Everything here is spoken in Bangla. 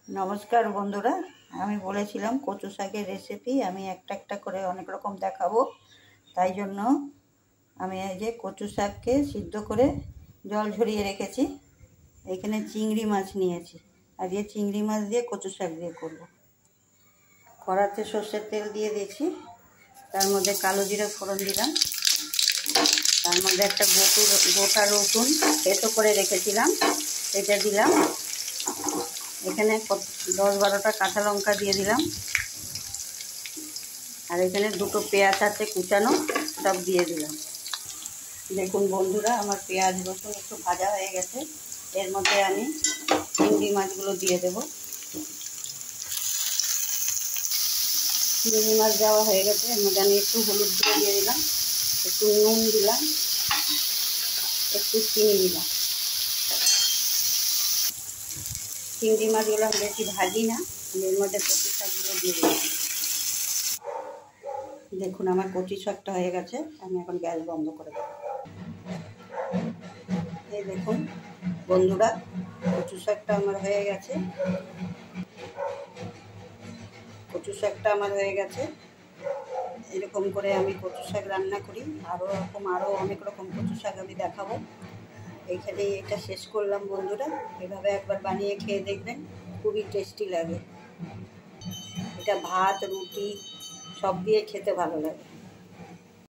নমস্কার বন্ধুরা, আমি বলেছিলাম কচু শাকের রেসিপি আমি একটা একটা করে অনেক রকম দেখাবো। তাই জন্য আমি এই যে কচু শাককে সিদ্ধ করে জল ঝরিয়ে রেখেছি। এখানে চিংড়ি মাছ নিয়েছি, আর এই চিংড়ি মাছ দিয়ে কচু শাক দিয়ে করব। কড়াতে সর্ষের তেল দিয়ে দিয়েছি, তার মধ্যে কালো জিরা ফোড়ন দিলাম, তার মধ্যে একটা গোটা রসুন থেতো করে রেখেছিলাম এটা দিলাম। এখানে 10-12টা কাঁচা লঙ্কা দিয়ে দিলাম, আর এখানে দুটো পেঁয়াজ আছে কুচানো, সব দিয়ে দিলাম। দেখুন বন্ধুরা, আমার পেঁয়াজ রসুন একটু ভাজা হয়ে গেছে। এর মধ্যে আমি চিংড়ি মাছগুলো দিয়ে দেব। চিংড়ি মাছ দেওয়া হয়ে গেছে, এর মধ্যে আমি একটু হলুদ দিয়ে দিলাম, একটু নুন দিলাম, একটু চিনি দিলাম। চিংড়ি মাছগুলো আমি বেশি ভাজি না, এর মধ্যে কচু শাকগুলো দিয়ে দিলাম। দেখুন আমার কচু শাকটা হয়ে গেছে, আমি এখন গ্যাস বন্ধ করে দেব। এই দেখুন বন্ধুরা, কচু শাকটা আমার হয়ে গেছে। কচু শাকটা আমার হয়ে গেছে। এরকম করে আমি কচু শাক রান্না করি, আরও অনেক রকম কচু শাক আমি দেখাবো। এইখানে এটা শেষ করলাম বন্ধুরা, এভাবে একবার বানিয়ে খেয়ে দেখবেন, খুবই টেস্টি লাগে। এটা ভাত রুটি সব দিয়ে খেতে ভালো লাগে।